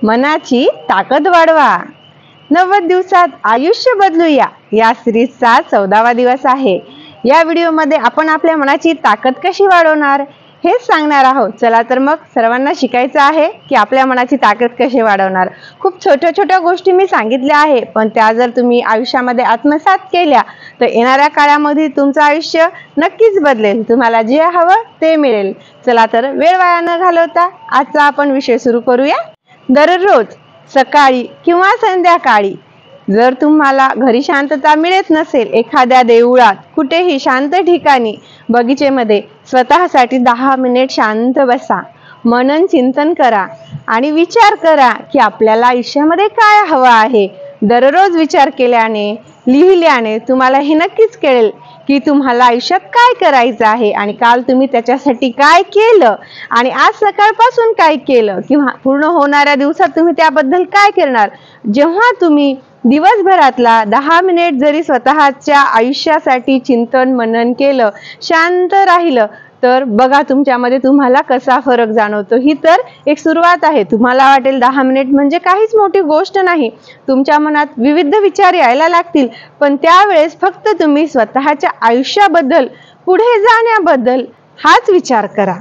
मनाची ताकद वाढवा. 90 दिवसात आयुष्य बदलूया या सिरीजचा 14वा दिवस आहे. या व्हिडिओमध्ये आपण आपल्या मनाची ताकद कशी वाढवणार हेच सांगणार आहोत. चला तर मग सर्वांना शिकायचं आहे की आपल्या मनाची ताकद कशी वाढवणार. खूप छोट्या छोट्या गोष्टी मी सांगितल्या आहे, पण त्या जर तुम्ही आयुष्यामध्ये आत्मसात केल्या तर येणाऱ्या काळामध्ये तुमचं आयुष्य नक्कीच बदलेल. तुम्हाला जे हवं ते मिळेल. चला तर वेळ वाया न घालवता आजचा आपण विषय सुरू करूया. दररोज सकाळी किंवा संध्याकाळी जर तुम्हाला घरी शांतता मिळत नसेल, एखाद्या देवळात, कुठेही शांत ठिकाणी, बगीचेमध्ये स्वतःसाठी 10 मिनिट शांत बसा. मनन चिंतन करा आणि विचार करा की आपल्याला आयुष्यामध्ये काय हवं आहे. दररोज विचार केल्याने, लिहिल्याने तुम्हाला हे नक्कीच कळेल की तुम्हाला आयुष्यात काय करायचं आहे आणि काल तुम्ही त्याच्यासाठी काय केलं आणि आज सकाळपासून काय केलं किंवा पूर्ण होणाऱ्या दिवसात तुम्ही त्याबद्दल काय करणार. जेव्हा तुम्ही दिवसभरातला 10 मिनिट जरी स्वतःच्या आयुष्यासाठी चिंतन मनन केलं, शांत राहिलं, तर बघा तुमच्यामध्ये तुम्हाला कसा फरक जाणवतो. ही तर एक सुरुवात आहे. तुम्हाला वाटेल 10 मिनिट म्हणजे काहीच मोठी गोष्ट नाही. तुमच्या मनात विविध विचार यायला लागतील, पण त्यावेळेस फक्त तुम्ही स्वतःच्या आयुष्याबद्दल, पुढे जाण्याबद्दल हाच विचार करा.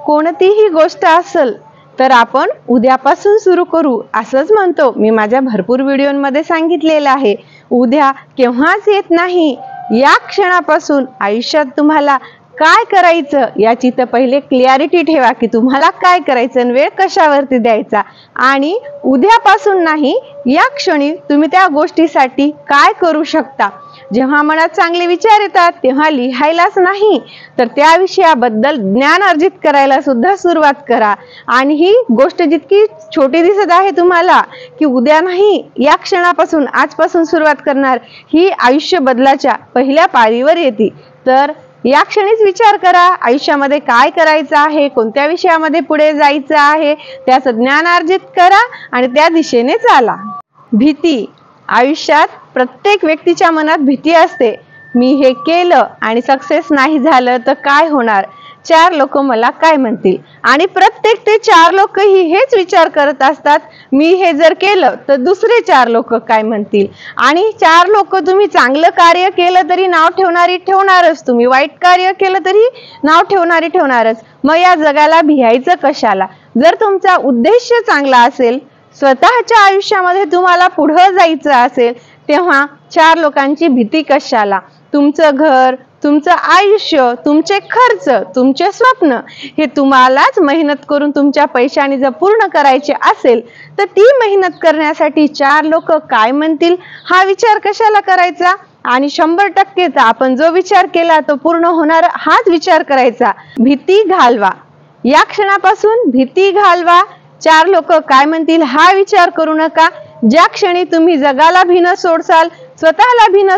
कोणतीही गोष्ट असेल तर आपण उद्यापासून सुरू करू असंच म्हणतो. मी माझ्या भरपूर व्हिडिओमध्ये सांगितलेलं आहे. उद्या केव्हाच येत नाही. या क्षणापासून आयुष्यात तुम्हाला काय करायचं याची तर पहिले क्लॅरिटी ठेवा की तुम्हाला काय करायचं आणि वेळ कशावरती द्यायचा. आणि उद्यापासून नाही, या क्षणी तुम्ही त्या गोष्टीसाठी काय करू शकता. जेव्हा मनात चांगले विचार येतात तेव्हा लिहायलाच नाही तर त्या विषयाबद्दल ज्ञान अर्जित करायला सुद्धा सुरुवात करा. आणि ही गोष्ट जितकी छोटी दिसत आहे तुम्हाला की उद्या नाही, या क्षणापासून, आजपासून सुरुवात करणार, ही आयुष्य बदलाच्या पहिल्या पारीवर येते. तर या क्षणीच विचार करा आयुष्यामध्ये काय करायचं आहे, कोणत्या विषयामध्ये पुढे जायचं आहे, त्याचं ज्ञान अर्जित करा आणि त्या दिशेने चाला. भीती. आयुष्यात प्रत्येक व्यक्तीच्या मनात भीती असते. मी हे केलं आणि सक्सेस नाही झालं तर काय होणार, 4 लोक मला काय म्हणतील. आणि प्रत्येक ते 4 लोकही हेच विचार करत असतात, मी हे जर केलं तर दुसरे 4 लोक काय म्हणतील. आणि 4 लोक, तुम्ही चांगलं कार्य केलं तरी नाव ठेवणारी ठेवणारच, तुम्ही वाईट कार्य केलं तरी नाव ठेवणारी ठेवणारच. मग या जगाला भियायचं कशाला. जर तुमचा उद्देश चांगला असेल, स्वतःच्या आयुष्यामध्ये तुम्हाला पुढे जायचं असेल, तेव्हा 4 लोकांची भीती कशाला. तुमचं घर, तुमचं आयुष्य, तुमचे खर्च, तुमचे स्वप्न हे तुम्हालाच मेहनत करून तुमच्या पैशाने जर पूर्ण करायचे असेल तर ती मेहनत करण्यासाठी 4 लोक काय म्हणतील हा विचार कशाला करायचा. आणि 100% आपण जो विचार केला तो पूर्ण होणार हाच विचार करायचा. भीती घालवा. या क्षणापासून भीती घालवा. 4 लोक काय म्हणतील हा विचार करू नका. ज्या क्षणी तुम्ही जगाला भीन सोडसाल, स्वतःला भीन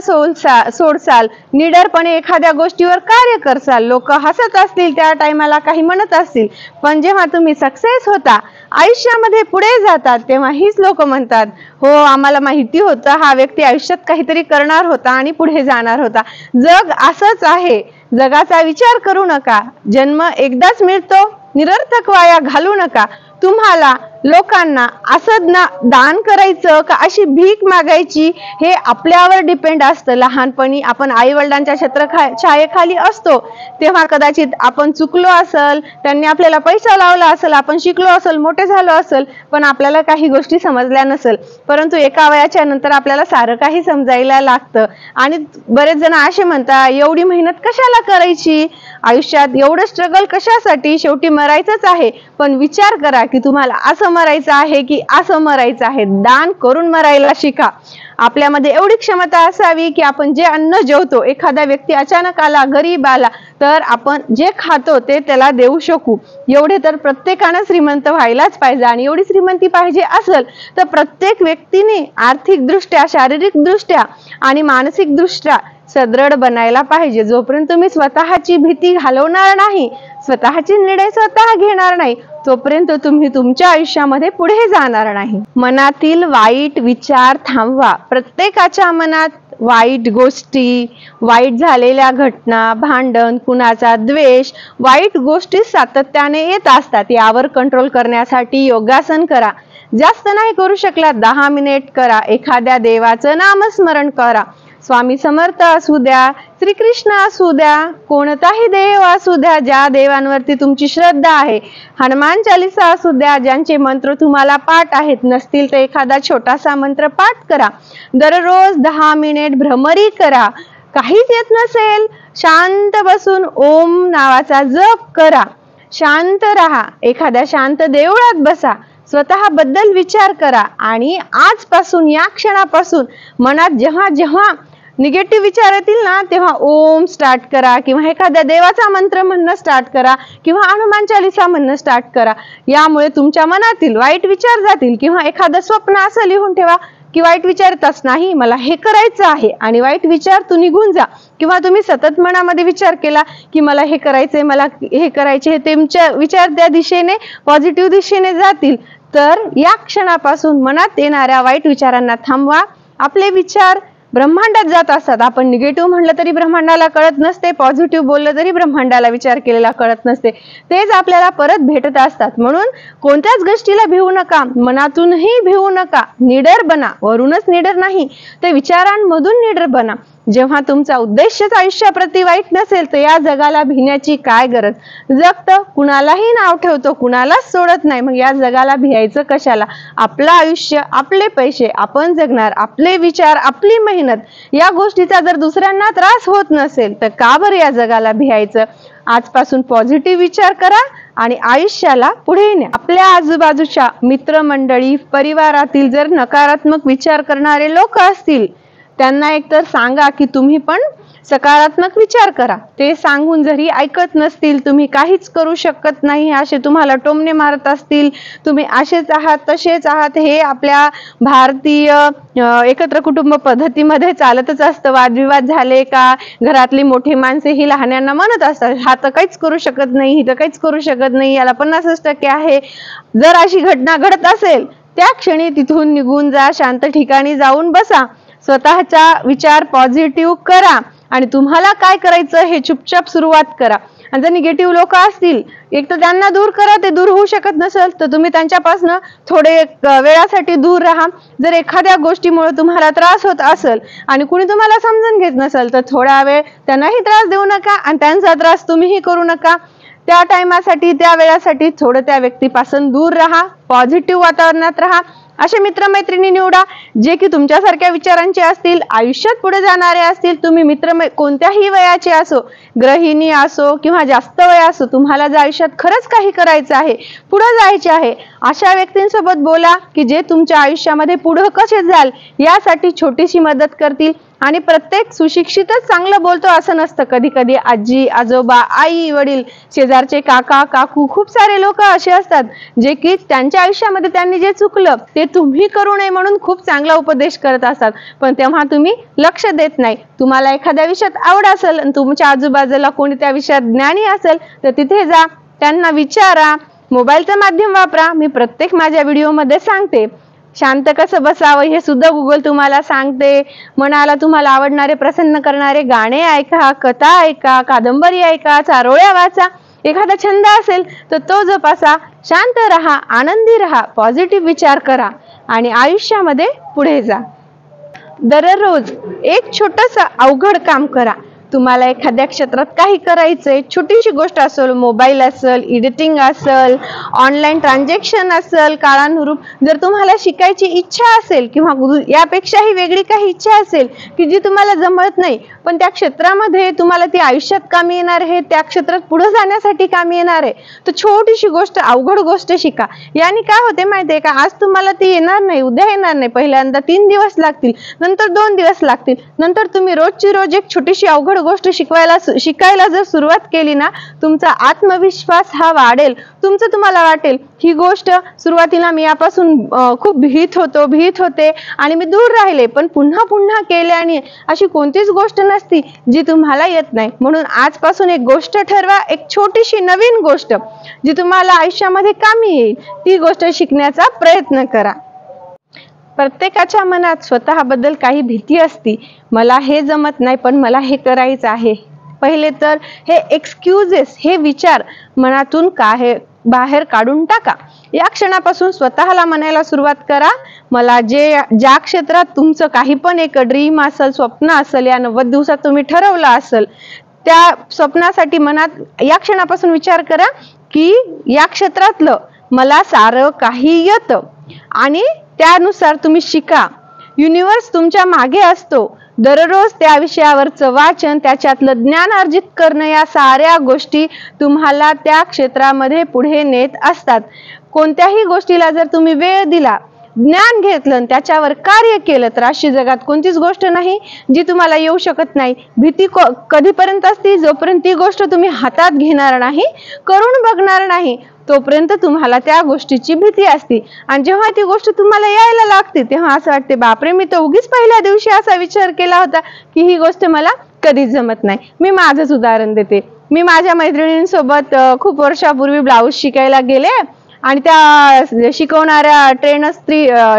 सोडसाल, निडरपणे एखाद्या गोष्टीवर कार्य करसाल, लोक हसत असतील, त्या टायमाला काही म्हणत असतील, पण जेव्हा तुम्ही सक्सेस होता, आयुष्यामध्ये पुढे जातात, तेव्हा हीच लोक म्हणतात, हो आम्हाला माहिती होतं हा व्यक्ती आयुष्यात काहीतरी करणार होता आणि पुढे जाणार होता. जग असंच आहे. जगाचा विचार करू नका. जन्म एकदाच मिळतो, निरर्थक वाया घालू नका. तुम्हाला लोकांना असं दान करायचं का अशी भीक मागायची हे आपल्यावर डिपेंड असतं. लहानपणी आपण आई वडिलांच्या छायेखाली असतो तेव्हा कदाचित आपण चुकलो असेल, त्यांनी आपल्याला पैसा लावला असेल, आपण शिकलो असेल, मोठे झालो असेल, पण आपल्याला काही गोष्टी समजल्या नसेल. परंतु एका वयाच्या नंतर आपल्याला सारं काही समजायला लागतं. आणि बरेच जण असे म्हणतात, एवढी मेहनत कशाला करायची, आयुष्यात एवढं स्ट्रगल कशासाठी, शेवटी मरायचंच आहे. पण विचार करा की तुम्हाला असं मरायचं आहे की असं मरायचं आहे. दान करून मरायला शिका. आपल्यामध्ये एवढी क्षमता असावी की आपण जे अन्न जेवतो, एखादा व्यक्ती अचानक आला, गरीब आला, तर आपण जे खातो ते त्याला देऊ शकू. एवढे तर प्रत्येकानं श्रीमंत व्हायलाच पाहिजे. आणि एवढी श्रीमंती पाहिजे असेल तर प्रत्येक व्यक्तीने आर्थिकदृष्ट्या, शारीरिकदृष्ट्या आणि मानसिकदृष्ट्या सदृढ बनायला पाहिजे. जोपर्यंत तुम्ही स्वतःची भीती घालवणार नाही, स्वतःची निर्णय स्वतः घेणार नाही, तोपर्यंत तुम्ही तुमच्या आयुष्यामध्ये पुढे जाणार नाही. मनातील वाईट विचार थांबवा. प्रत्येकाच्या मनात वाईट गोष्टी, वाईट झालेल्या घटना, भांडण, कुणाचा द्वेष, वाईट गोष्टी सातत्याने येत असतात. यावर कंट्रोल करण्यासाठी योगासन करा. जास्त नाही करू शकला 10 मिनिट करा. एखाद्या देवाचं नामस्मरण करा. स्वामी समर्थ असू द्या, श्रीकृष्ण असू द्या, कोणताही देव असू द्या, ज्या देवांवरती तुमची श्रद्धा आहे. हनुमान चालीसा असू द्या, ज्यांचे मंत्र तुम्हाला पाठ आहेत. नसतील तर एखादा छोटासा मंत्र पाठ करा. दररोज 10 मिनिट भ्रमरी करा. काहीच येत नसेल, शांत बसून ओम नावाचा जप करा. शांत राहा. एखाद्या शांत देवळात बसा. स्वतःबद्दल विचार करा आणि आजपासून, या क्षणापासून मनात जेव्हा जेव्हा निगेटिव्ह विचार येतील ना, तेव्हा ओम स्टार्ट करा, किंवा एखाद्या देवाचा मंत्र म्हणणं स्टार्ट करा, किंवा हनुमान चालीसा म्हणणं स्टार्ट करा. यामुळे तुमच्या मनातील वाईट विचार जातील. किंवा एखादं स्वप्न असं लिहून ठेवा की वाईट विचार येतच नाही, मला हे करायचं आहे, आणि वाईट विचार तू निघून जा. किंवा तुम्ही सतत मनामध्ये विचार केला की मला हे करायचंय, मला हे करायचे, हे तुमच्या विचार त्या दिशेने, पॉझिटिव्ह दिशेने जातील. तर या क्षणापासून मनात येणाऱ्या वाईट विचारांना थांबवा. आपले विचार ब्रह्मांडात जात असतात. आपण निगेटिव्ह म्हणलं तरी ब्रह्मांडाला कळत नसते, पॉझिटिव्ह बोललं तरी ब्रह्मांडाला विचार केलेला कळत नसते. तेच आपल्याला परत भेटत असतात. म्हणून कोणत्याच गोष्टीला भिवू नका, मनातूनही भिवू नका. निडर बना. वरूनच निडर नाही, ते विचारांमधून निडर बना. जेव्हा तुमचा उद्देशच आयुष्याप्रती वाईट नसेल तर या जगाला भिण्याची काय गरज. जगतं, कुणालाही नाव ठेवतो, कुणालाच सोडत नाही. मग या जगाला भियायचं कशाला. आपलं आयुष्य, आपले पैसे, आपण जगणार, आपले विचार, आपली मेहनत, या गोष्टीचा जर दुसऱ्यांना त्रास होत नसेल तर का बरं या जगाला भियायचं. आजपासून पॉझिटिव्ह विचार करा आणि आयुष्याला पुढे न्या. आपल्या आजूबाजूच्या मित्रमंडळी, परिवारातील जर नकारात्मक विचार करणारे लोक असतील, त्यांना एकतर सांगा की तुम्ही पण सकारात्मक विचार करा. ते सांगून जरी ऐकत नसतील, तुम्ही काहीच करू शकत नाही, असे तुम्हाला टोमणे मारत असतील, तुम्ही असेच आहात, तसेच आहात, हे आपल्या भारतीय एकत्र कुटुंब पद्धतीमध्ये चालतच असतं. वादविवाद झाले का घरातली मोठी माणसे ही लहान्यांना म्हणत असतात, हा तर काहीच करू शकत नाही, ही तर काहीच करू शकत नाही, याला 50% आहे. जर अशी घटना घडत असेल, त्या क्षणी तिथून निघून जा. शांत ठिकाणी जाऊन बसा. स्वतःचा विचार पॉझिटिव्ह करा आणि तुम्हाला काय करायचं हे चुपचाप सुरुवात करा. आणि जर निगेटिव्ह लोक असतील, एक तर त्यांना दूर करा. ते दूर होऊ शकत नसेल तर तुम्ही त्यांच्यापासून थोडे वेळासाठी दूर राहा. जर एखाद्या गोष्टीमुळे तुम्हाला त्रास होत असेल आणि कुणी तुम्हाला समजून घेत नसेल तर थोडा वेळ त्यांनाही त्रास देऊ नका आणि त्यांचा त्रास तुम्हीही करू नका. त्या टाइमासाठी, त्या वेळासाठी थोडं त्या व्यक्तीपासून दूर राहा. पॉझिटिव्ह वातावरणात राहा. असे मित्रमैत्रिणी निवडा जे की तुमच्यासारख्या विचारांचे असतील, आयुष्यात पुढे जाणारे असतील. तुम्ही मित्र कोणत्याही वयाचे असो, गृहिणी असो किंवा जास्त वय असो, तुम्हाला जर आयुष्यात खरंच काही करायचं आहे, पुढे जायचे आहे, अशा व्यक्तींसोबत बोला की जे तुमच्या आयुष्यामध्ये पुढे कसे जाल यासाठी छोटीशी मदत करतील. आणि प्रत्येक सुशिक्षितच चांगलं बोलतो असं नसतं. कधी कधी आजी, आजोबा, आई, वडील, शेजारचे काका, काकू, खूप सारे लोक असे असतात जे की त्यांच्या आयुष्यामध्ये त्यांनी जे चुकलं ते तुम्ही करू नये म्हणून खूप चांगला उपदेश करत असतात. पण तेव्हा तुम्ही लक्ष देत नाही. तुम्हाला एखाद्या विषयात आवड असेल आणि तुमच्या आजूबाजूला कोणी त्या विषयात ज्ञानी असेल तर तिथे जा, त्यांना विचारा. मोबाईलचं माध्यम वापरा. मी प्रत्येक माझ्या व्हिडिओमध्ये सांगते. शांत कसं बसावं हे सुद्धा गुगल तुम्हाला सांगते. मनाला तुम्हाला आवडणारे, प्रसन्न करणारे गाणे ऐका, कथा ऐका, कादंबरी ऐका, चारोळ्या वाचा. एखादा छंद असेल तर तो जोपासा. शांत राहा, आनंदी राहा, पॉझिटिव्ह विचार करा आणि आयुष्यामध्ये पुढे जा. दररोज एक छोटंसं अवघड काम करा. तुम्हाला एखाद्या क्षेत्रात काही करायचंय, छोटीशी गोष्ट असेल, मोबाईल असेल, एडिटिंग असेल, ऑनलाईन ट्रान्झॅक्शन असेल, काळानुरूप जर तुम्हाला शिकायची इच्छा असेल किंवा यापेक्षाही वेगळी काही इच्छा असेल की जी तुम्हाला जमत नाही पण त्या क्षेत्रामध्ये तुम्हाला ती आयुष्यात कामी येणार आहे, त्या क्षेत्रात पुढे जाण्यासाठी कामी येणार आहे, तर छोटीशी गोष्ट, अवघड गोष्ट शिका. याने काय होते माहितीये का, आज तुम्हाला ती येणार नाही, उद्या येणार नाही, पहिल्यांदा 3 दिवस लागतील, नंतर 2 दिवस लागतील, नंतर तुम्ही रोजची रोज एक छोटीशी अवघड गोष्ट शिकायला जर सुरुवात केली ना, तुमचा आत्मविश्वास हा वाढेल. तुम्हाला वाटेल ही गोष्ट सुरुवातीला मी यापासून खूप भीत होते आणि मी दूर राहिले, पण पुन्हा पुन्हा केल्याने अशी कोणतीच गोष्ट नसती जी तुम्हाला येत नाही. म्हणून आजपासून एक गोष्ट ठरवा, एक छोटीशी नवीन गोष्ट जी तुम्हाला आयुष्यामध्ये कामी येईल, ती गोष्ट शिकण्याचा प्रयत्न करा. प्रत्येकाच्या मनात स्वतःबद्दल काही भीती असती. मला हे जमत नाही पण मला हे करायचं आहे. पहिले तर हे एक्सक्यूजेस, हे विचार मनातून बाहेर काढून टाका. या क्षणापासून स्वतःला म्हणायला सुरुवात करा, मला ज्या क्षेत्रात तुमचं काही पण एक ड्रीम असेल, स्वप्न असेल, या 90 दिवसात तुम्ही ठरवलं असेल, त्या स्वप्नासाठी मनात या क्षणापासून विचार करा की या क्षेत्रातलं मला सारं काही येतं आणि त्यानुसार तुम्ही शिका. युनिवर्स तुमच्या मागे असतो. दररोज त्या विषयावरचं वाचन, त्याच्यातलं ज्ञान अर्जित करणं, या साऱ्या गोष्टी तुम्हाला त्या क्षेत्रामध्ये पुढे नेत असतात. कोणत्याही गोष्टीला जर तुम्ही वेळ दिला, ज्ञान घेतलं, त्याच्यावर कार्य केलं, तर अशी जगात कोणतीच गोष्ट नाही जी तुम्हाला येऊ शकत नाही. भीती कधीपर्यंत असते? जोपर्यंत ती गोष्ट तुम्ही हातात घेणार नाही, करून बघणार नाही, तोपर्यंत तुम्हाला त्या गोष्टीची भीती असते. आणि जेव्हा ती गोष्ट तुम्हाला यायला लागते तेव्हा असं वाटते, बापरे, मी तर उगीच पहिल्या दिवशी असा विचार केला होता की ही गोष्ट मला कधीच जमत नाही. मी माझंच उदाहरण देते. मी माझ्या मैत्रिणींसोबत खूप वर्षापूर्वी ब्लाऊज शिकायला गेले आणि त्या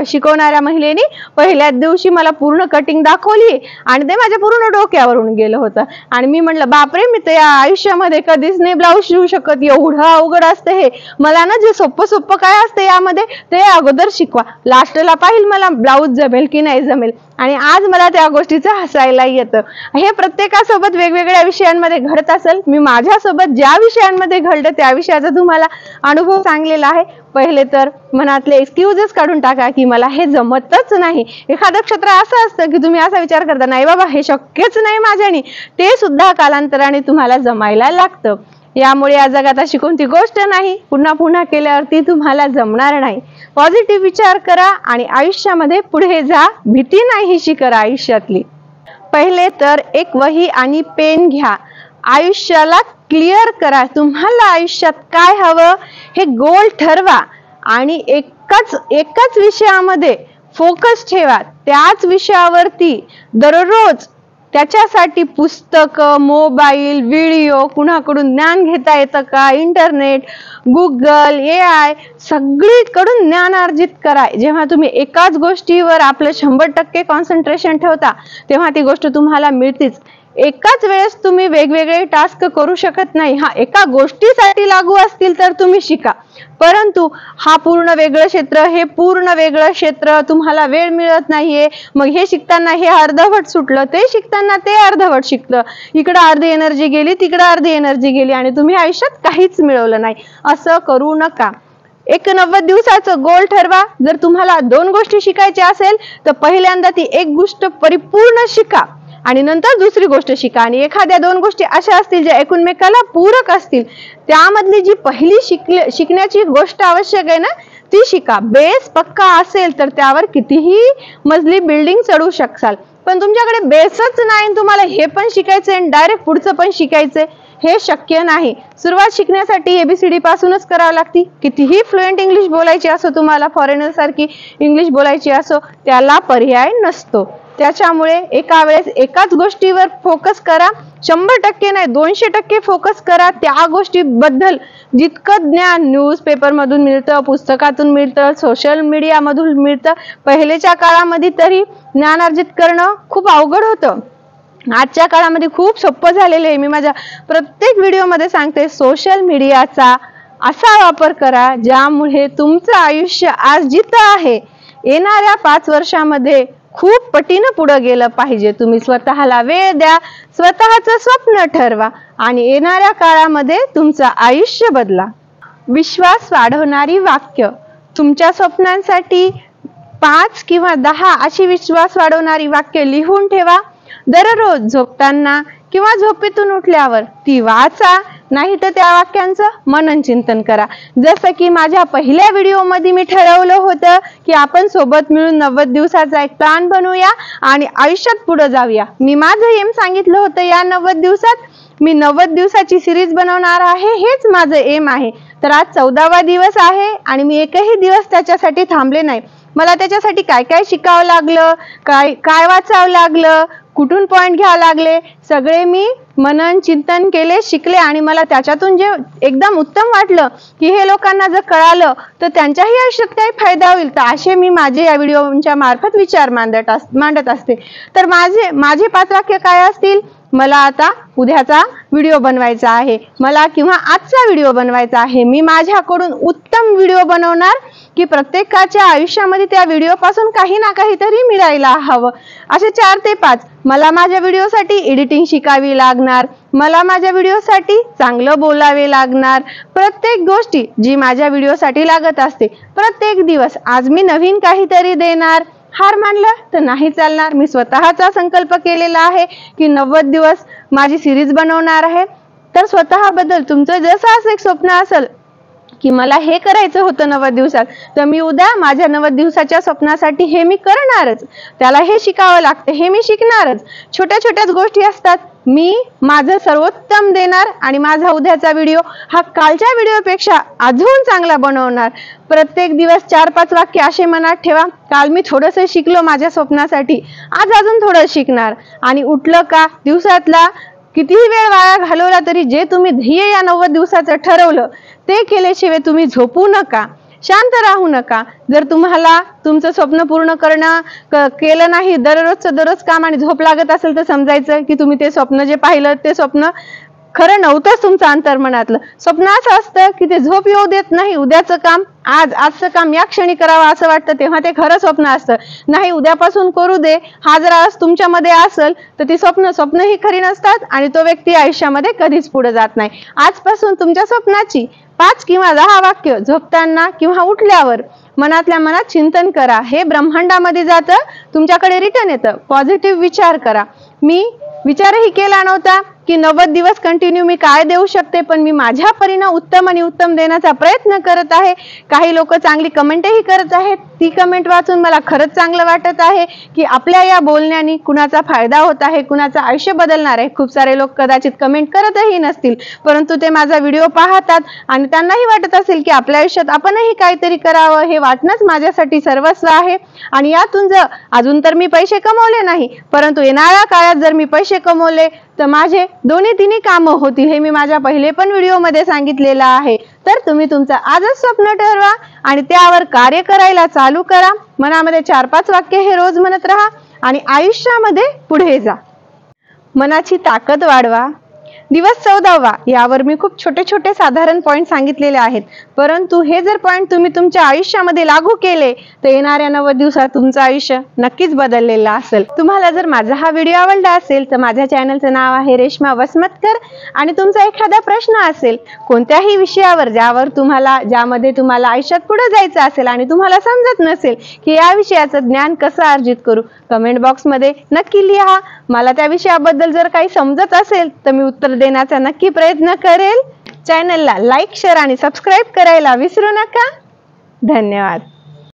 शिकवणाऱ्या महिलेने पहिल्याच दिवशी मला पूर्ण कटिंग दाखवली आणि ते माझ्या पूर्ण डोक्यावरून गेलं होतं. आणि मी म्हटलं, बापरे, मी तर या आयुष्यामध्ये कधीच नाही ब्लाऊज शिवू शकत, एवढं अवघड असतं हे. मला ना जे सोपं काय असतं यामध्ये ते अगोदर शिकवा, लास्टला पाहिल मला ब्लाऊज जमेल की नाही जमेल. आणि आज मला त्या गोष्टीचं हसायला येतं. हे प्रत्येकासोबत वेगवेगळ्या विषयांमध्ये घडत असेल. मी माझ्यासोबत ज्या विषयांमध्ये घडलं त्या विषयाचा तुम्हाला अनुभव सांगलेला आहे. पहिले तर मनातले एक्सक्यूजेस काढून टाका की मला हे जमतच नाही. एखादं क्षेत्र असं असतं की तुम्ही असा विचार करता, नाही बाबा हे शक्यच नाही माझ्याने, ते सुद्धा कालांतराने तुम्हाला जमायला लागतं. यामुळे या जगात अशी कोणती गोष्ट नाही पुन्हा केल्यावरती तुम्हाला जमणार नाही. पॉझिटिव्ह विचार करा आणि आयुष्यामध्ये पुढे जा. भीती नाहीशी करा आयुष्यातली. पहिले तर एक वही आणि पेन घ्या. आयुष्याला क्लिअर करा. तुम्हाला आयुष्यात काय हवं हे गोल ठरवा आणि एकाच विषयामध्ये फोकस ठेवा. त्याच विषयावरती दररोज त्याच्यासाठी पुस्तक, मोबाईल, व्हिडिओ, कुणाकडून ज्ञान घेता येतं का, इंटरनेट, गुगल, AI सगळीकडून ज्ञान अर्जित करा. जेव्हा तुम्ही एकाच गोष्टीवर आपलं 100% कॉन्सन्ट्रेशन ठेवता तेव्हा ती गोष्ट तुम्हाला मिळतेच. एकाच वेळेस तुम्ही वेगवेगळे टास्क करू शकत नाही. हा एका गोष्टीसाठी लागू असतील तर तुम्ही शिका, परंतु हा पूर्ण वेगळं क्षेत्र, हे पूर्ण वेगळं क्षेत्र, तुम्हाला वेळ मिळत नाहीये, मग हे शिकताना हे अर्धवट सुटलं, ते शिकताना ते अर्धवट शिकलं, इकडं अर्धी एनर्जी गेली, तिकडं अर्धी एनर्जी गेली आणि तुम्ही आयुष्यात काहीच मिळवलं नाही. असं करू नका. एक 90 दिवसाचं गोल ठरवा. जर तुम्हाला 2 गोष्टी शिकायच्या असेल तर पहिल्यांदा ती एक गोष्ट परिपूर्ण शिका आणि नंतर दुसरी गोष्ट शिका. आणि एखाद्या 2 गोष्टी अशा असतील ज्या एकमेकाला पूरक असतील, त्यामधली जी पहिली शिकण्याची गोष्ट आवश्यक आहे ना ती शिका. बेस पक्का असेल तर त्यावर कितीही मजली बिल्डिंग चढू शकाल. पण तुमच्याकडे बेसच नाही, तुम्हाला हे पण शिकायचंय आणि डायरेक्ट पुढचं पण शिकायचंय, हे शक्य नाही. सुरुवात शिकण्यासाठी ABCD पासूनच करावं लागते. कितीही फ्लुएंट इंग्लिश बोलायची असो, तुम्हाला फॉरेनर सारखी इंग्लिश बोलायची असो, त्याला पर्याय नसतो. त्याच्यामुळे एका वेळेस एकाच गोष्टीवर फोकस करा. 100% नाही, 200% फोकस करा. त्या गोष्टीबद्दल जितकं ज्ञान न्यूजपेपर मधून मिळतं, पुस्तकातून मिळतं, सोशल मीडिया मधून मिळतं, पहिलेच्या काळामध्ये तरी ज्ञान अर्जित करणं खूप अवघड होतं. आजच्या काळामध्ये खूप सोपं झालेलं आहे. मी माझ्या प्रत्येक व्हिडिओमध्ये सांगते, सोशल मीडियाचा असा वापर करा ज्यामुळे तुमचं आयुष्य आज जिथं आहे येणाऱ्या 5 वर्षामध्ये खूप पटीनं पुढे गेलं पाहिजे. तुम्ही स्वतःला वेळ द्या, स्वतःचं स्वप्न ठरवा आणि येणाऱ्या काळामध्ये तुमचं आयुष्य बदला. विश्वास वाढवणारी वाक्य. तुमच्या स्वप्नांसाठी 5 किंवा 10 अशी विश्वास वाढवणारी वाक्य लिहून ठेवा. दररोज झोपताना किंवा झोपेतून उठल्यावर ती वाचा, नाही तर त्या वाक्यांचं मनन चिंतन करा. जसं की माझ्या पहिल्या व्हिडिओमध्ये मी ठरवलं होतं की आपण सोबत मिळून 90 दिवसाचा एक प्लॅन बनवूया आणि आयुष्यात पुढे जाऊया. मी माझं एम सांगितलं होतं, या 90 दिवसात मी 90 दिवसाची सिरीज बनवणार आहे, हेच माझं एम आहे. तर आज 14वा दिवस आहे आणि मी एकही दिवस त्याच्यासाठी थांबले नाही. मला त्याच्यासाठी काय काय शिकावं लागलं, काय वाचावं लागलं, कुठून पॉइंट घ्यावं लागले, सगळे मी मनन चिंतन केले, शिकले आणि मला त्याच्यातून जे एकदम उत्तम वाटलं की हे लोकांना जर कळालं तर त्यांच्याही आयुष्यात काही फायदा होईल, तर असे मी माझे या व्हिडिओच्या मार्फत विचार मांडत असते. तर माझे 5 वाक्य काय असतील? मला आता उद्याचा व्हिडिओ बनवायचा आहे, मला किंवा आजचा व्हिडिओ बनवायचा आहे. मी माझ्याकडून उत्तम व्हिडिओ बनवणार की प्रत्येकाच्या आयुष्यामध्ये त्या व्हिडिओ पासून काही ना काहीतरी मिळायला हवं. असे 4 ते 5. मला माझ्या व्हिडिओसाठी एडिटिंग शिकावी लागणार, मला माझ्या व्हिडिओसाठी चांगलं बोलावे लागणार. प्रत्येक गोष्टी जी माझ्या व्हिडिओसाठी लागत असते, प्रत्येक दिवस आज मी नवीन काहीतरी देणार. हार मानलं तर नाही चालणार. मी स्वतःचा संकल्प केलेला आहे की 90 दिवस माझी सिरीज बनवणार आहे. तर स्वतःबद्दल तुमचं जसं असं एक स्वप्न असेल की मला हे करायचं होतं 90 दिवसात, तर मी उद्या माझ्या 90 दिवसाच्या स्वप्नासाठी हे मी करणारच. त्याला हे शिकावं लागतं, हे मी शिकणारच. छोट्या छोट्याच गोष्टी असतात. मी माझं सर्वोत्तम देणार आणि माझा उद्याचा व्हिडिओ हा कालच्या व्हिडिओपेक्षा अजून चांगला बनवणार. प्रत्येक दिवस 4-5 वाक्य असे मनात ठेवा. काल मी थोडंसं शिकलो माझ्या स्वप्नासाठी, आज अजून थोडं शिकणार. आणि उठलं का दिवसातला कितीही वेळ वाया घालवला तरी जे तुम्ही ध्येय या 90 दिवसाचं ठरवलं ते केल्याशिवाय तुम्ही झोपू नका, शांत राहू नका. जर तुम्हाला तुमचं स्वप्न पूर्ण केलं नाही, दररोज काम आणि झोप लागत असेल, तर समजायचं की तुम्ही ते स्वप्न जे पाहिलं ते स्वप्न खरं नव्हतंच तुमचं अंतर्मनातलं. स्वप्न असं असतं की ते झोप येऊ देत नाही. उद्याचं काम आजचं काम या क्षणी करावं असं वाटतं, तेव्हा ते खरं स्वप्न असतं. नाही, उद्यापासून करू दे हा जर आज तुमच्यामध्ये असेल तर ती स्वप्न ही खरी नसतात आणि तो व्यक्ती आयुष्यामध्ये कधीच पुढे जात नाही. आजपासून तुमच्या स्वप्नाची 5 किंवा 10 वाक्य झोपताना किंवा उठल्यावर मनातल्या मनात चिंतन करा. हे ब्रह्मांडामध्ये जातं, तुमच्याकडे रिटर्न येतं. पॉझिटिव्ह विचार करा. मी विचारही केला नव्हता की 90 दिवस कंटिन्यू मी काय देऊ शकते, पण मी माझ्या परीने उत्तम देण्याचा प्रयत्न करत आहे. काही लोक चांगली कमेंटही करत आहेत. ती कमेंट वाचून मला खरंच चांगलं वाटत आहे की आपल्या या बोलण्याने कुणाचा फायदा होत आहे, कुणाचं आयुष्य बदलणार आहे. खूप सारे लोक कदाचित कमेंट करतही नसतील, परंतु ते माझा व्हिडिओ पाहतात आणि त्यांनाही वाटत असेल की आपल्या आयुष्यात आपणही काहीतरी करावं. हे वाटणंच माझ्यासाठी सर्वस्व आहे. आणि यातून जर अजून तर मी पैसे कमवले नाही, परंतु येणाऱ्या काळात जर मी पैसे कमवले तर माझे 2-3 कामं होतील. हे मी माझ्या पहिले पण व्हिडिओ मध्ये सांगितलेलं आहे. तर तुम्ही तुमचं आजच स्वप्न ठरवा आणि त्यावर कार्य करायला चालू करा. मनामध्ये 4-5 वाक्य हे रोज म्हणत राहा आणि आयुष्यामध्ये पुढे जा. मनाची ताकद वाढवा. दिवस 14वा यावर मी खूप छोटे साधारण पॉइंट सांगितलेले आहेत, परंतु हे जर पॉइंट तुम्ही तुमच्या आयुष्यामध्ये लागू केले तर येणाऱ्या 90 दिवसात तुमचं आयुष्य नक्कीच बदललेलं असेल. तुम्हाला जर माझा हा व्हिडिओ आवडला असेल तर माझ्या चॅनलचं नाव आहे रेश्मा वसमतकर आणि तुमचा एखादा प्रश्न असेल कोणत्याही विषयावर ज्यामध्ये तुम्हाला आयुष्यात पुढे जायचं असेल आणि तुम्हाला समजत नसेल की या विषयाचं ज्ञान कसं अर्जित करू, कमेंट बॉक्समध्ये नक्की लिहा. मला त्या विषयाबद्दल जर काही समजत असेल तर मी उत्तर देण्याचा नक्की प्रयत्न करेल. चॅनलला लाईक, शेअर आणि सबस्क्राईब करायला विसरू नका. धन्यवाद.